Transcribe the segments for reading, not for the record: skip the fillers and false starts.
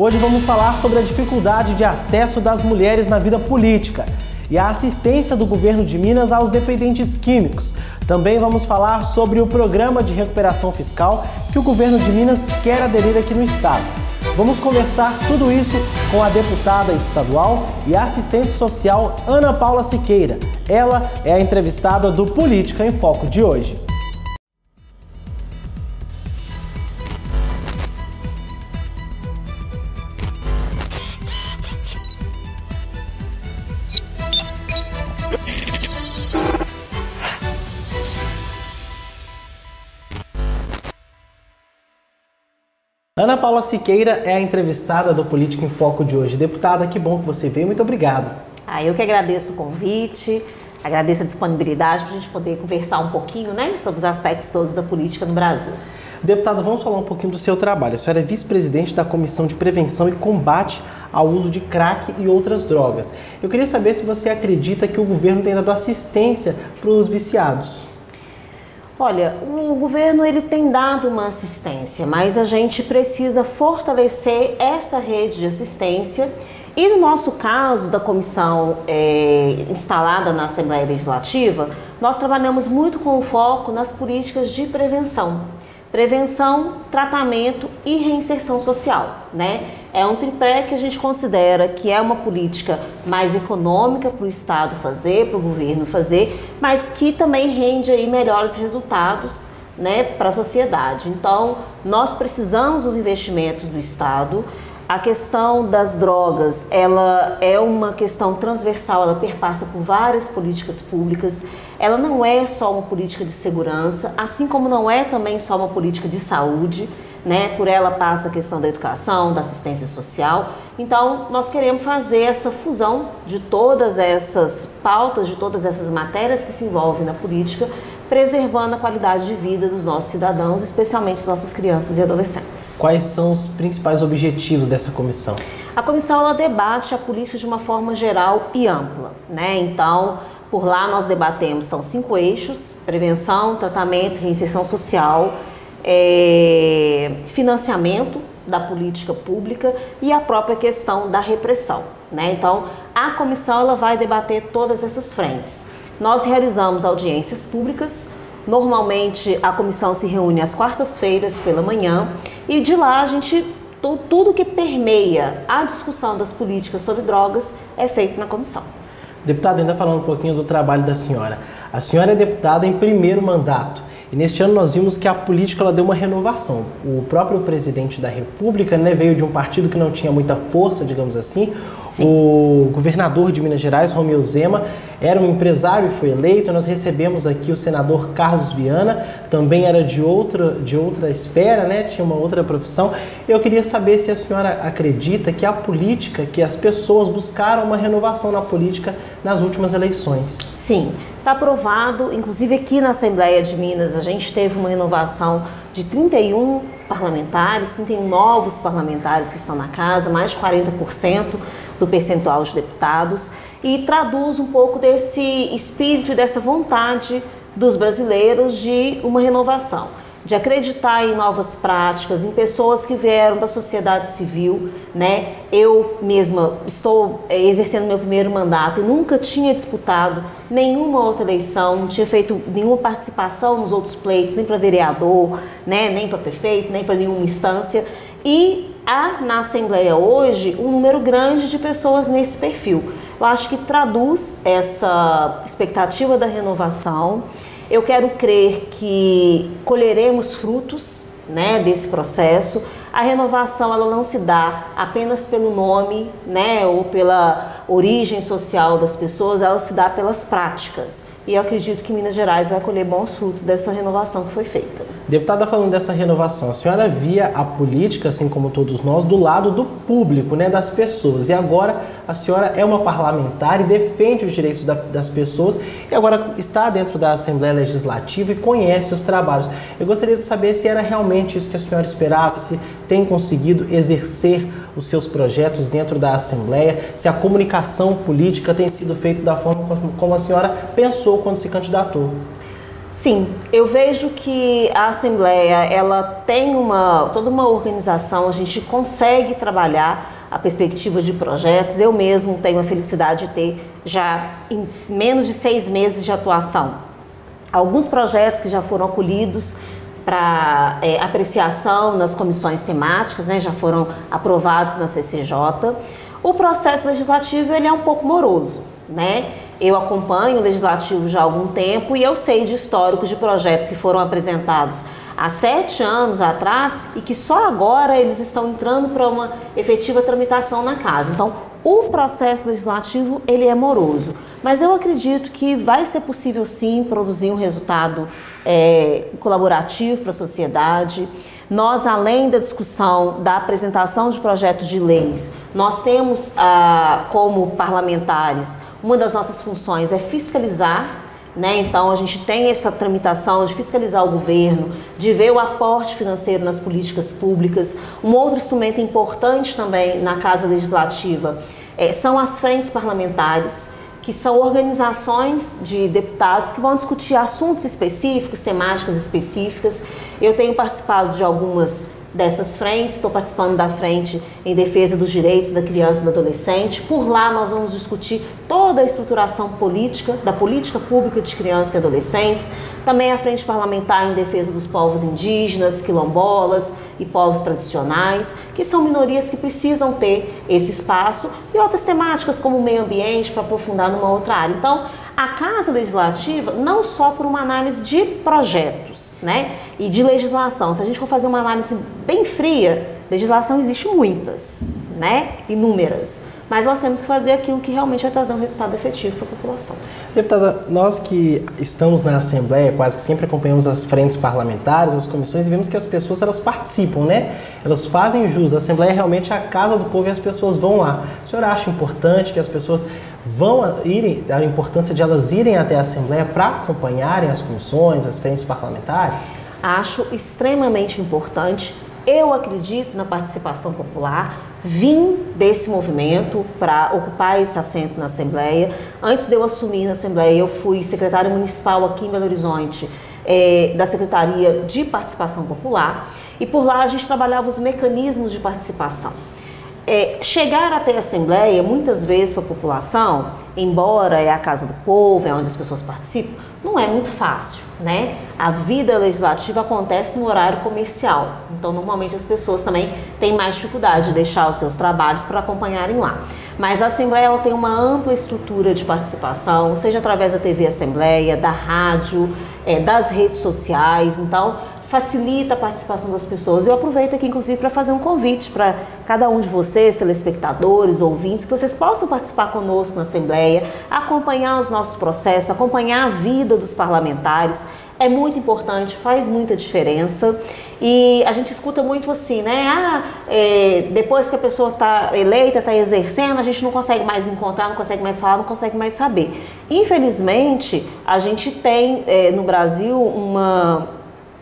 Hoje vamos falar sobre a dificuldade de acesso das mulheres na vida política e a assistência do governo de Minas aos dependentes químicos. Também vamos falar sobre o programa de recuperação fiscal que o governo de Minas quer aderir aqui no estado. Vamos conversar tudo isso com a deputada estadual e assistente social Ana Paula Siqueira. Ela é a entrevistada do Política em Foco de hoje. Ana Paula Siqueira é a entrevistada do Política em Foco de hoje. Deputada, que bom que você veio, muito obrigado. Eu que agradeço o convite, agradeço a disponibilidade para a gente poder conversar um pouquinho, sobre os aspectos todos da política no Brasil. Deputada, vamos falar um pouquinho do seu trabalho. A senhora é vice-presidente da Comissão de Prevenção e Combate ao Uso de Crack e outras drogas. Eu queria saber se você acredita que o governo tem dado assistência para os viciados. Olha, o governo ele tem dado uma assistência, mas a gente precisa fortalecer essa rede de assistência e no nosso caso da comissão instalada na Assembleia Legislativa, nós trabalhamos muito com foco nas políticas de prevenção. Prevenção, tratamento e reinserção social, É um tripé que a gente considera que é uma política mais econômica para o Estado fazer, para o governo fazer, mas que também rende aí melhores resultados, para a sociedade. Então, nós precisamos dos investimentos do Estado. A questão das drogas, ela é uma questão transversal, ela perpassa por várias políticas públicas. Ela não é só uma política de segurança, assim como não é também só uma política de saúde, Por ela passa a questão da educação, da assistência social. Então, nós queremos fazer essa fusão de todas essas pautas, de todas essas matérias que se envolvem na política, preservando a qualidade de vida dos nossos cidadãos, especialmente das nossas crianças e adolescentes. Quais são os principais objetivos dessa comissão? A comissão ela debate a política de uma forma geral e ampla, Então, por lá nós debatemos, são 5 eixos: prevenção, tratamento, reinserção social, financiamento da política pública e a própria questão da repressão, Então, a comissão ela vai debater todas essas frentes. Nós realizamos audiências públicas, normalmente a comissão se reúne às quartas-feiras pela manhã e de lá a gente, tudo que permeia a discussão das políticas sobre drogas é feito na comissão. Deputada, ainda falando um pouquinho do trabalho da senhora. A senhora é deputada em primeiro mandato. E neste ano nós vimos que a política ela deu uma renovação. O próprio presidente da República veio de um partido que não tinha muita força, digamos assim. Sim. O governador de Minas Gerais, Romeu Zema, era um empresário e foi eleito. Nós recebemos aqui o senador Carlos Viana, também era de outra esfera, tinha uma outra profissão. Eu queria saber se a senhora acredita que a política, que as pessoas buscaram uma renovação na política nas últimas eleições. Sim. Está aprovado, inclusive aqui na Assembleia de Minas a gente teve uma renovação de 31 parlamentares, 31 novos parlamentares que estão na casa, mais de 40% do percentual de deputados, e traduz um pouco desse espírito e dessa vontade dos brasileiros de uma renovação, de acreditar em novas práticas, em pessoas que vieram da sociedade civil, Eu mesma estou exercendo meu primeiro mandato e nunca tinha disputado nenhuma outra eleição, não tinha feito nenhuma participação nos outros pleitos, nem para vereador, nem para prefeito, nem para nenhuma instância. E há na Assembleia hoje um número grande de pessoas nesse perfil. Eu acho que traduz essa expectativa da renovação. Eu quero crer que colheremos frutos, desse processo. A renovação ela não se dá apenas pelo nome, ou pela origem social das pessoas, ela se dá pelas práticas. E eu acredito que Minas Gerais vai colher bons frutos dessa renovação que foi feita. Deputada, falando dessa renovação, a senhora via a política, assim como todos nós, do lado do público, das pessoas. E agora a senhora é uma parlamentar e defende os direitos das pessoas e agora está dentro da Assembleia Legislativa e conhece os trabalhos. Eu gostaria de saber se era realmente isso que a senhora esperava, se tem conseguido exercer os seus projetos dentro da Assembleia, se a comunicação política tem sido feita da forma como a senhora pensou quando se candidatou. Sim, eu vejo que a Assembleia, ela tem toda uma organização, a gente consegue trabalhar a perspectiva de projetos. Eu mesmo tenho a felicidade de ter já em menos de 6 meses de atuação alguns projetos que já foram acolhidos para apreciação nas comissões temáticas, né, já foram aprovados na CCJ. O processo legislativo ele é um pouco moroso, né? Eu acompanho o legislativo já há algum tempo e eu sei de históricos de projetos que foram apresentados há 7 anos atrás e que só agora eles estão entrando para uma efetiva tramitação na casa. Então, o processo legislativo ele é moroso, mas eu acredito que vai ser possível sim produzir um resultado colaborativo para a sociedade. Nós, além da discussão, da apresentação de projetos de leis, nós temos como parlamentares, uma das nossas funções é fiscalizar, né? Então a gente tem essa tramitação de fiscalizar o governo, de ver o aporte financeiro nas políticas públicas. Um outro instrumento importante também na Casa Legislativa são as frentes parlamentares, que são organizações de deputados que vão discutir assuntos específicos, temáticas específicas. Eu tenho participado de algumas dessas frentes, estou participando da frente em defesa dos direitos da criança e do adolescente. Por lá nós vamos discutir toda a estruturação política, da política pública de crianças e adolescentes. Também a frente parlamentar em defesa dos povos indígenas, quilombolas e povos tradicionais, que são minorias que precisam ter esse espaço, e outras temáticas como o meio ambiente para aprofundar numa outra área. Então, a Casa Legislativa, não só por uma análise de projetos, né, e de legislação. Se a gente for fazer uma análise bem fria, legislação existe muitas, né, inúmeras, mas nós temos que fazer aquilo que realmente vai trazer um resultado efetivo para a população. Deputada, nós que estamos na Assembleia, quase que sempre acompanhamos as frentes parlamentares, as comissões, e vemos que as pessoas elas participam, né? Elas fazem jus. A Assembleia é realmente a casa do povo e as pessoas vão lá. O senhor acha importante que as pessoas a importância de elas irem até a Assembleia para acompanharem as comissões, as frentes parlamentares? Acho extremamente importante. Eu acredito na participação popular. Vim desse movimento para ocupar esse assento na Assembleia. Antes de eu assumir na Assembleia, eu fui secretária municipal aqui em Belo Horizonte, da Secretaria de Participação Popular, e por lá a gente trabalhava os mecanismos de participação. Chegar até a Assembleia, muitas vezes para a população, embora é a casa do povo, é onde as pessoas participam, não é muito fácil, né? A vida legislativa acontece no horário comercial, então normalmente as pessoas também têm mais dificuldade de deixar os seus trabalhos para acompanharem lá. Mas a Assembleia ela tem uma ampla estrutura de participação, seja através da TV Assembleia, da rádio, das redes sociais, então facilita a participação das pessoas. Eu aproveito aqui, inclusive, para fazer um convite para cada um de vocês, telespectadores, ouvintes, que vocês possam participar conosco na Assembleia, acompanhar os nossos processos, acompanhar a vida dos parlamentares. É muito importante, faz muita diferença. E a gente escuta muito assim, né? Depois que a pessoa está eleita, está exercendo, a gente não consegue mais encontrar, não consegue mais falar, não consegue mais saber. Infelizmente, a gente tem no Brasil uma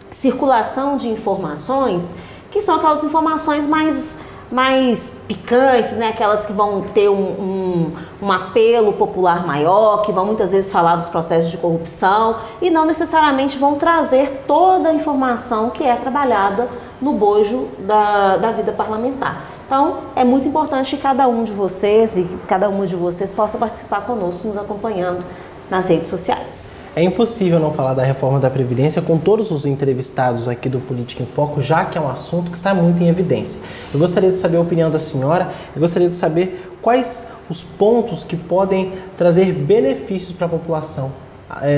circulação de informações que são aquelas informações mais picantes, né? Aquelas que vão ter um apelo popular maior, que vão muitas vezes falar dos processos de corrupção e não necessariamente vão trazer toda a informação que é trabalhada no bojo da vida parlamentar. Então, é muito importante que cada um de vocês e cada uma de vocês possa participar conosco, nos acompanhando nas redes sociais. É impossível não falar da reforma da Previdência com todos os entrevistados aqui do Política em Foco, já que é um assunto que está muito em evidência. Eu gostaria de saber a opinião da senhora, eu gostaria de saber quais os pontos que podem trazer benefícios para a população,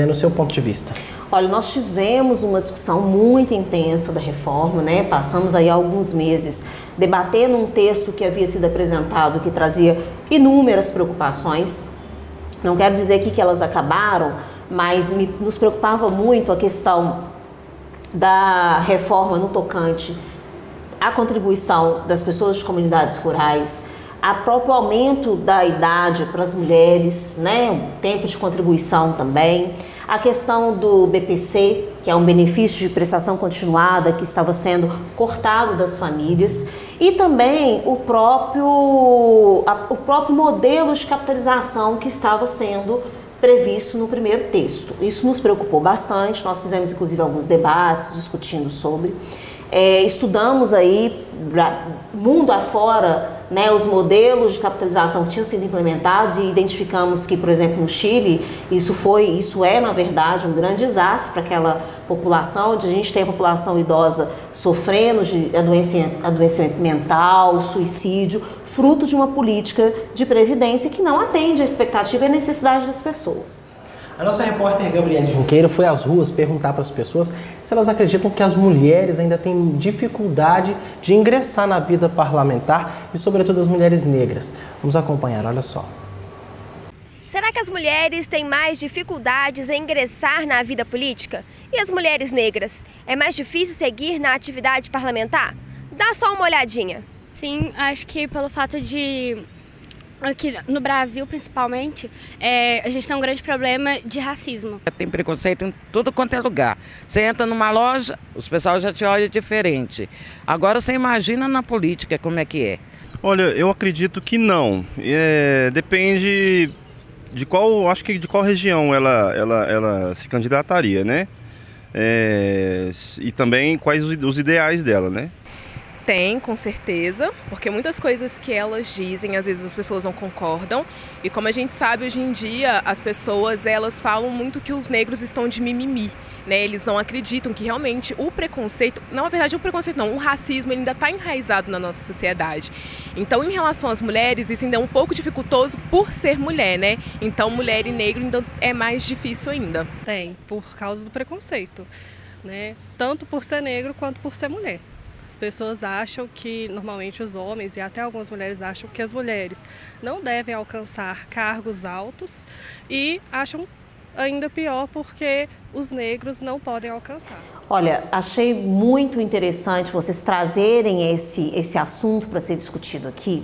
no seu ponto de vista. Olha, nós tivemos uma discussão muito intensa da reforma, né? Passamos aí alguns meses debatendo um texto que havia sido apresentado, que trazia inúmeras preocupações. Não quero dizer aqui que elas acabaram, mas nos preocupava muito a questão da reforma no tocante à contribuição das pessoas de comunidades rurais, a próprio aumento da idade para as mulheres, né, o tempo de contribuição também, a questão do BPC, que é um benefício de prestação continuada que estava sendo cortado das famílias, e também o próprio modelo de capitalização que estava sendo previsto no primeiro texto. Isso nos preocupou bastante, nós fizemos inclusive alguns debates discutindo sobre. Estudamos aí, mundo afora, né, os modelos de capitalização que tinham sido implementados e identificamos que, por exemplo, no Chile, isso é, na verdade, um grande desastre para aquela população, onde a gente tem a população idosa sofrendo de adoecimento mental, suicídio, fruto de uma política de previdência que não atende à expectativa e à necessidade das pessoas. A nossa repórter Gabriele Junqueira foi às ruas perguntar para as pessoas se elas acreditam que as mulheres ainda têm dificuldade de ingressar na vida parlamentar e, sobretudo, as mulheres negras. Vamos acompanhar, olha só. Será que as mulheres têm mais dificuldades em ingressar na vida política? E as mulheres negras? É mais difícil seguir na atividade parlamentar? Dá só uma olhadinha. Sim, acho que pelo fato de... Aqui no Brasil, principalmente, a gente tem um grande problema de racismo. Tem preconceito em tudo quanto é lugar. Você entra numa loja, os pessoal já te olha diferente. Agora você imagina na política como é que é. Olha, eu acredito que não. Depende de qual região ela se candidataria, né? E também quais os ideais dela, né? Tem, com certeza, porque muitas coisas que elas dizem, às vezes as pessoas não concordam. E como a gente sabe, hoje em dia, as pessoas, elas falam muito que os negros estão de mimimi, né? Eles não acreditam que realmente o preconceito, não, na verdade o preconceito não, o racismo ele ainda está enraizado na nossa sociedade. Então, em relação às mulheres, isso ainda é um pouco dificultoso por ser mulher, né? Então, mulher e negro ainda é mais difícil ainda. Tem, por causa do preconceito, né? Tanto por ser negro quanto por ser mulher. As pessoas acham que, normalmente os homens e até algumas mulheres acham que as mulheres não devem alcançar cargos altos e acham ainda pior porque os negros não podem alcançar. Olha, achei muito interessante vocês trazerem esse assunto para ser discutido aqui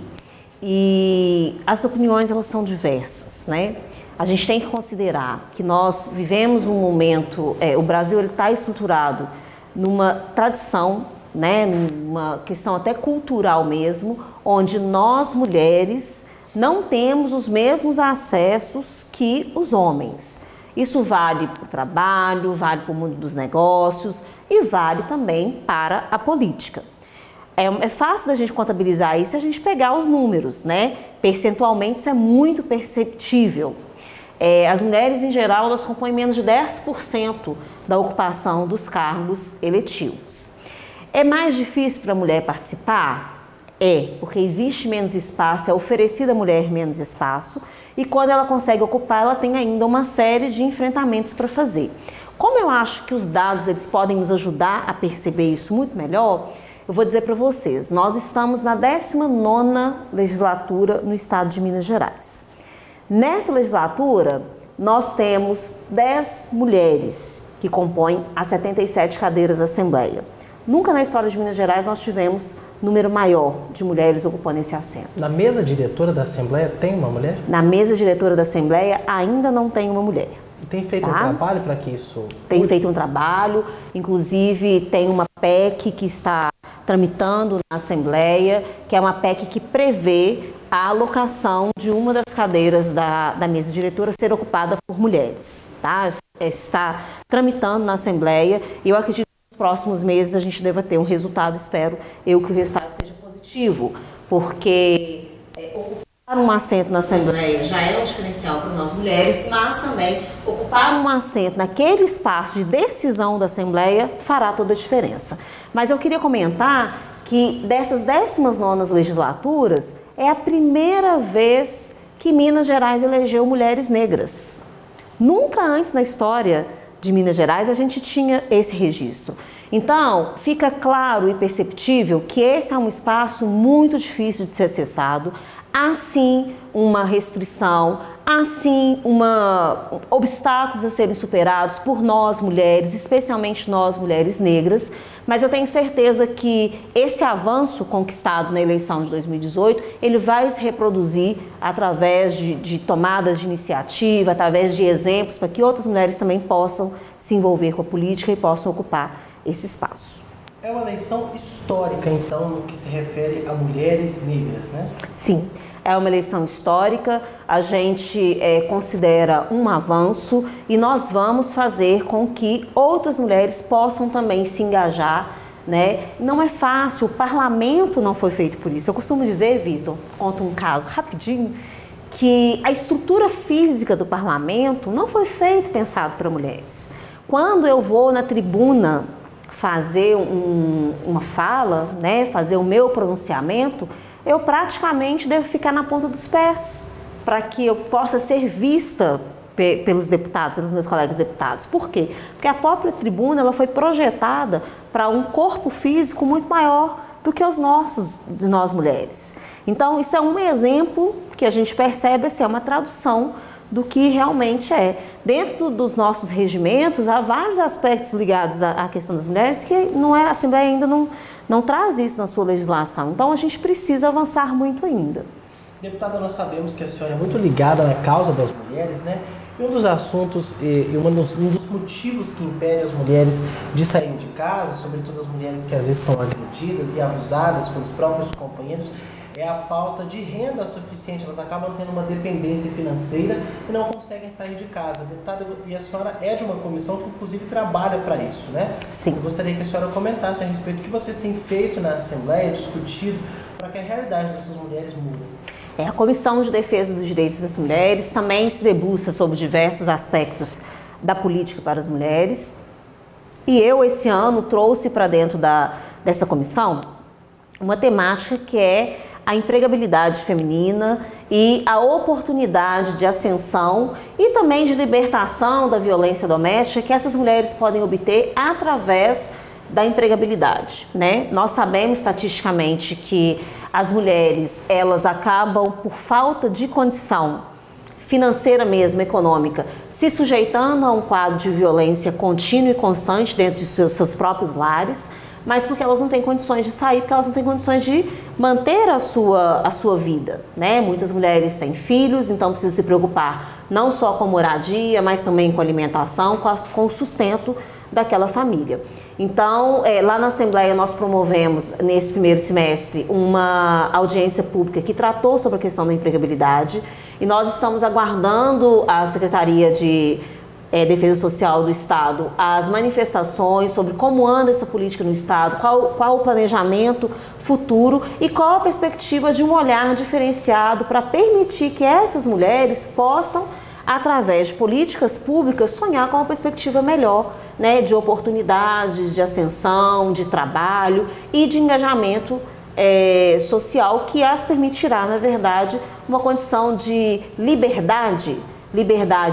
e as opiniões elas são diversas, né? A gente tem que considerar que nós vivemos um momento, o Brasil está estruturado numa tradição, né, uma questão até cultural mesmo, onde nós mulheres não temos os mesmos acessos que os homens. Isso vale para o trabalho, vale para o mundo dos negócios e vale também para a política. É fácil da gente contabilizar isso se a gente pegar os números, né? Percentualmente isso é muito perceptível. As mulheres em geral elas compõem menos de 10% da ocupação dos cargos eletivos. É mais difícil para a mulher participar? Porque existe menos espaço, é oferecido à mulher menos espaço e quando ela consegue ocupar, ela tem ainda uma série de enfrentamentos para fazer. Como eu acho que os dados eles podem nos ajudar a perceber isso muito melhor, eu vou dizer para vocês, nós estamos na 19ª legislatura no estado de Minas Gerais. Nessa legislatura, nós temos 10 mulheres que compõem as 77 cadeiras da Assembleia. Nunca na história de Minas Gerais nós tivemos número maior de mulheres ocupando esse assento. Na mesa diretora da Assembleia tem uma mulher? Na mesa diretora da Assembleia ainda não tem uma mulher. E tem feito um trabalho para que isso... Tem feito um trabalho, inclusive tem uma PEC que está tramitando na Assembleia, que é uma PEC que prevê a alocação de uma das cadeiras da mesa diretora ser ocupada por mulheres. Tá? Está tramitando na Assembleia e eu acredito próximos meses a gente deva ter um resultado, espero eu que o resultado seja positivo, porque ocupar um assento na Assembleia já é um diferencial para nós mulheres, mas também ocupar um assento naquele espaço de decisão da Assembleia fará toda a diferença. Mas eu queria comentar que dessas 19ª legislaturas é a primeira vez que Minas Gerais elegeu mulheres negras. Nunca antes na história de Minas Gerais a gente tinha esse registro. Então, fica claro e perceptível que esse é um espaço muito difícil de ser acessado. Há sim uma restrição, há sim obstáculos a serem superados por nós mulheres, especialmente nós mulheres negras, mas eu tenho certeza que esse avanço conquistado na eleição de 2018, ele vai se reproduzir através de tomadas de iniciativa, através de exemplos, para que outras mulheres também possam se envolver com a política e possam ocupar esse espaço. É uma eleição histórica, então, no que se refere a mulheres negras, né? Sim. é uma eleição histórica, a gente considera um avanço e nós vamos fazer com que outras mulheres possam também se engajar, né? Não é fácil, o parlamento não foi feito por isso. Eu costumo dizer, Vitor, conto um caso rapidinho, que a estrutura física do parlamento não foi feita pensado para mulheres. Quando eu vou na tribuna fazer uma fala, né, fazer o meu pronunciamento, eu praticamente devo ficar na ponta dos pés para que eu possa ser vista pelos deputados, pelos meus colegas deputados. Por quê? Porque a própria tribuna ela foi projetada para um corpo físico muito maior do que os nossos, de nós mulheres. Então, isso é um exemplo que a gente percebe, assim, é uma tradução do que realmente é. Dentro dos nossos regimentos, há vários aspectos ligados à questão das mulheres que a Assembleia ainda não traz isso na sua legislação. Então, a gente precisa avançar muito ainda. Deputada, nós sabemos que a senhora é muito ligada na causa das mulheres, né? E um dos assuntos, um dos motivos que impede as mulheres de saírem de casa, sobretudo as mulheres que às vezes são agredidas e abusadas pelos próprios companheiros, é a falta de renda suficiente. Elas acabam tendo uma dependência financeira e não conseguem sair de casa. Deputada, e a senhora é de uma comissão que inclusive trabalha para isso, né? Sim. Eu gostaria que a senhora comentasse a respeito do que vocês têm feito na Assembleia, discutido, para que a realidade dessas mulheres mude. A Comissão de Defesa dos Direitos das Mulheres também se debruça sobre diversos aspectos da política para as mulheres. E eu, esse ano, trouxe para dentro dessa comissão uma temática que é a empregabilidade feminina e a oportunidade de ascensão e também de libertação da violência doméstica que essas mulheres podem obter através da empregabilidade, né? Nós sabemos estatisticamente que as mulheres, elas acabam, por falta de condição financeira mesmo, econômica, se sujeitando a um quadro de violência contínua e constante dentro de seus próprios lares, mas porque elas não têm condições de sair, porque elas não têm condições de manter a sua vida, né? Muitas mulheres têm filhos, então precisam se preocupar não só com moradia, mas também com alimentação, com o sustento daquela família. Então, lá na Assembleia nós promovemos, nesse primeiro semestre, uma audiência pública que tratou sobre a questão da empregabilidade e nós estamos aguardando a Secretaria de Defesa Social do Estado, as manifestações sobre como anda essa política no Estado, qual o planejamento futuro e qual a perspectiva de um olhar diferenciado para permitir que essas mulheres possam, através de políticas públicas, sonhar com uma perspectiva melhor, né, de oportunidades, de ascensão, de trabalho e de engajamento social que as permitirá, na verdade, uma condição de liberdade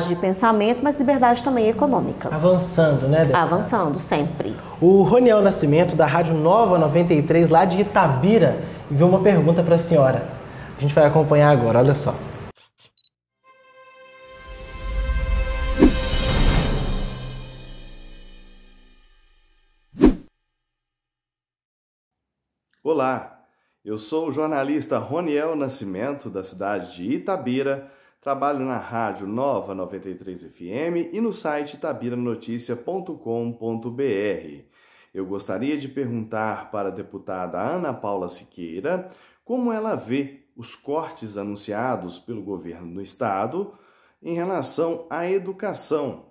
de pensamento, mas liberdade também econômica. Avançando, né, deputada? Avançando, sempre. O Roniel Nascimento, da Rádio Nova 93, lá de Itabira, enviou uma pergunta para a senhora. A gente vai acompanhar agora, olha só. Olá, eu sou o jornalista Roniel Nascimento, da cidade de Itabira, trabalho na Rádio Nova 93 FM e no site itabiranoticia.com.br. Eu gostaria de perguntar para a deputada Ana Paula Siqueira como ela vê os cortes anunciados pelo governo do estado em relação à educação,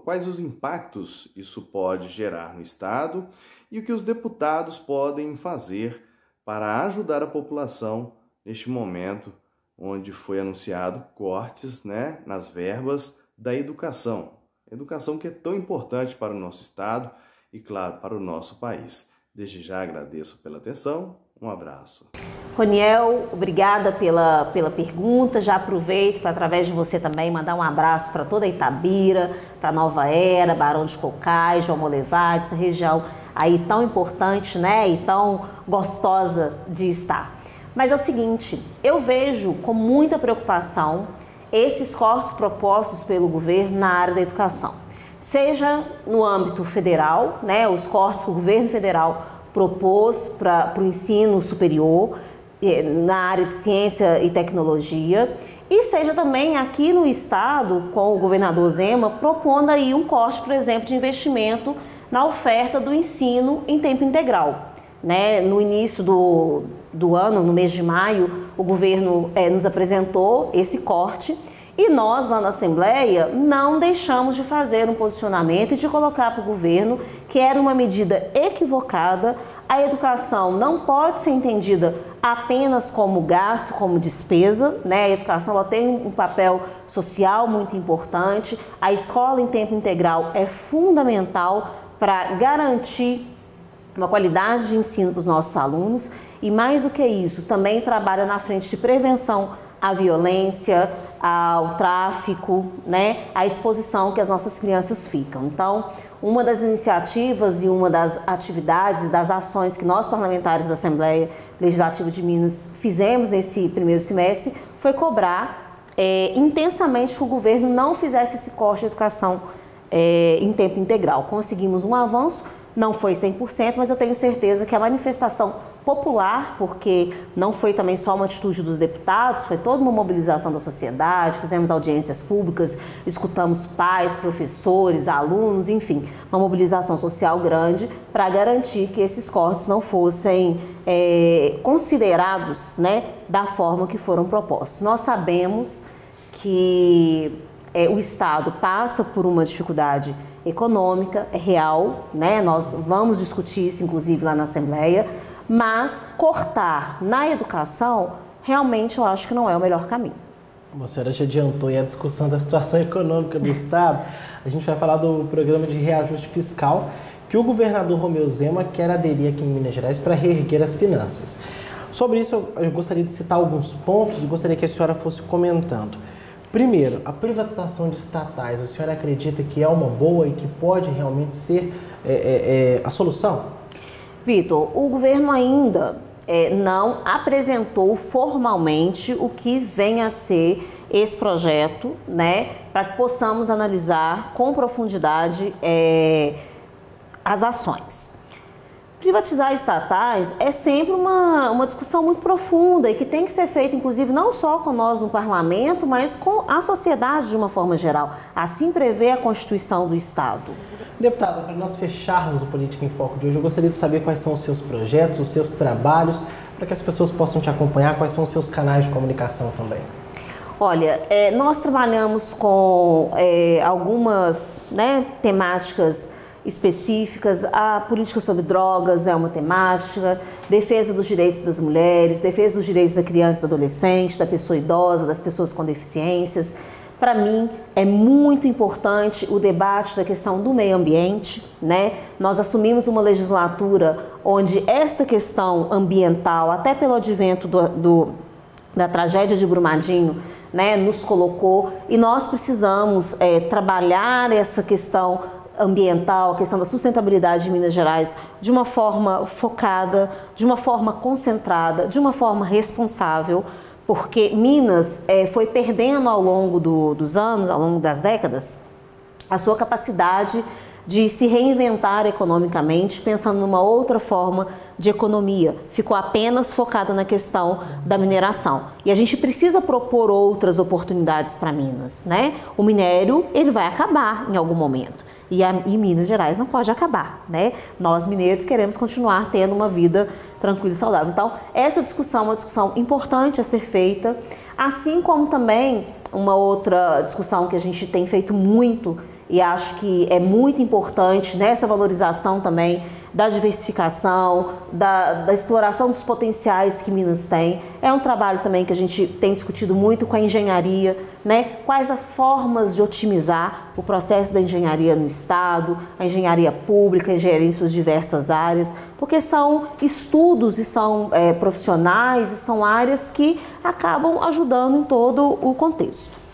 quais os impactos isso pode gerar no estado e o que os deputados podem fazer para ajudar a população neste momento onde foi anunciado cortes, né, nas verbas da educação. Educação que é tão importante para o nosso estado e, claro, para o nosso país. Desde já agradeço pela atenção. Um abraço. Roniel, obrigada pela pergunta. Já aproveito para, através de você também, mandar um abraço para toda Itabira, para Nova Era, Barão de Cocais, João Molevade, essa região aí tão importante, né, e tão gostosa de estar. Mas é o seguinte, eu vejo com muita preocupação esses cortes propostos pelo governo na área da educação. Seja no âmbito federal, né, os cortes que o governo federal propôs para o ensino superior, na área de ciência e tecnologia, e seja também aqui no estado, com o governador Zema, propondo aí um corte, por exemplo, de investimento na oferta do ensino em tempo integral. Né? No início do ano, no mês de maio, o governo nos apresentou esse corte e nós, lá na Assembleia, não deixamos de fazer um posicionamento e de colocar para o governo que era uma medida equivocada. A educação não pode ser entendida apenas como gasto, como despesa, né? A educação ela tem um papel social muito importante. A escola em tempo integral é fundamental para garantir uma qualidade de ensino para os nossos alunos e, mais do que isso, também trabalha na frente de prevenção à violência, ao tráfico, né, à exposição que as nossas crianças ficam. Então, uma das iniciativas e uma das atividades, das ações que nós parlamentares da Assembleia Legislativa de Minas fizemos nesse primeiro semestre foi cobrar intensamente que o governo não fizesse esse corte de educação em tempo integral. Conseguimos um avanço, não foi 100%, mas eu tenho certeza que a manifestação popular, porque não foi também só uma atitude dos deputados, foi toda uma mobilização da sociedade, fizemos audiências públicas, escutamos pais, professores, alunos, enfim, uma mobilização social grande para garantir que esses cortes não fossem considerados, né, da forma que foram propostos. Nós sabemos que o Estado passa por uma dificuldade econômica, é real, né? Nós vamos discutir isso, inclusive, lá na Assembleia, mas cortar na educação, realmente eu acho que não é o melhor caminho. A senhora já adiantou e a discussão da situação econômica do Estado. A gente vai falar do programa de reajuste fiscal que o governador Romeu Zema quer aderir aqui em Minas Gerais para reerguer as finanças. Sobre isso, eu gostaria de citar alguns pontos e gostaria que a senhora fosse comentando. Primeiro, a privatização de estatais, a senhora acredita que é uma boa e que pode realmente ser a solução? Vitor, o governo ainda não apresentou formalmente o que vem a ser esse projeto, né, para que possamos analisar com profundidade as ações. Privatizar estatais é sempre uma discussão muito profunda e que tem que ser feita, inclusive, não só com nós no parlamento, mas com a sociedade de uma forma geral. Assim prevê a Constituição do Estado. Deputada, para nós fecharmos o Política em Foco de hoje, eu gostaria de saber quais são os seus projetos, os seus trabalhos, para que as pessoas possam te acompanhar, quais são os seus canais de comunicação também. Olha, nós trabalhamos com algumas, né, temáticas específicas. A política sobre drogas é uma temática, defesa dos direitos das mulheres, defesa dos direitos da criança e do adolescente, da pessoa idosa, das pessoas com deficiências. Para mim, é muito importante o debate da questão do meio ambiente, né? Nós assumimos uma legislatura onde esta questão ambiental, até pelo advento da tragédia de Brumadinho, né, nos colocou, e nós precisamos trabalhar essa questão ambiental, a questão da sustentabilidade de Minas Gerais de uma forma focada, de uma forma concentrada, de uma forma responsável, porque Minas foi perdendo ao longo dos anos, ao longo das décadas, a sua capacidade de se reinventar economicamente, pensando numa outra forma de economia. Ficou apenas focada na questão da mineração. E a gente precisa propor outras oportunidades para Minas, né? O minério, ele vai acabar em algum momento. E Minas Gerais não pode acabar, né? Nós mineiros queremos continuar tendo uma vida tranquila e saudável. Então, essa discussão é uma discussão importante a ser feita, assim como também uma outra discussão que a gente tem feito muito e acho que é muito importante nessa valorização também da diversificação, da exploração dos potenciais que Minas tem. É um trabalho também que a gente tem discutido muito com a engenharia, né? Quais as formas de otimizar o processo da engenharia no Estado, a engenharia pública, a engenharia em suas diversas áreas, porque são estudos e são profissionais e são áreas que acabam ajudando em todo o contexto.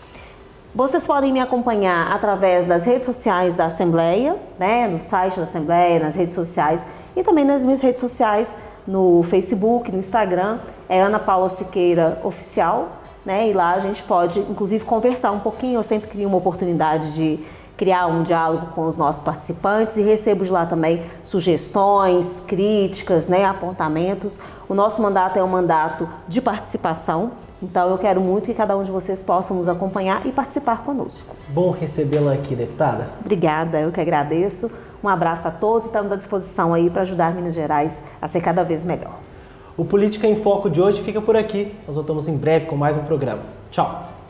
Vocês podem me acompanhar através das redes sociais da Assembleia, né, no site da Assembleia, nas redes sociais e também nas minhas redes sociais, no Facebook, no Instagram, Ana Paula Siqueira Oficial, né, e lá a gente pode, inclusive, conversar um pouquinho. Eu sempre crio uma oportunidade de criar um diálogo com os nossos participantes e recebo de lá também sugestões, críticas, né, apontamentos. O nosso mandato é um mandato de participação, então eu quero muito que cada um de vocês possam nos acompanhar e participar conosco. Bom recebê-la aqui, deputada. Obrigada, eu que agradeço. Um abraço a todos e estamos à disposição aí para ajudar Minas Gerais a ser cada vez melhor. O Política em Foco de hoje fica por aqui. Nós voltamos em breve com mais um programa. Tchau!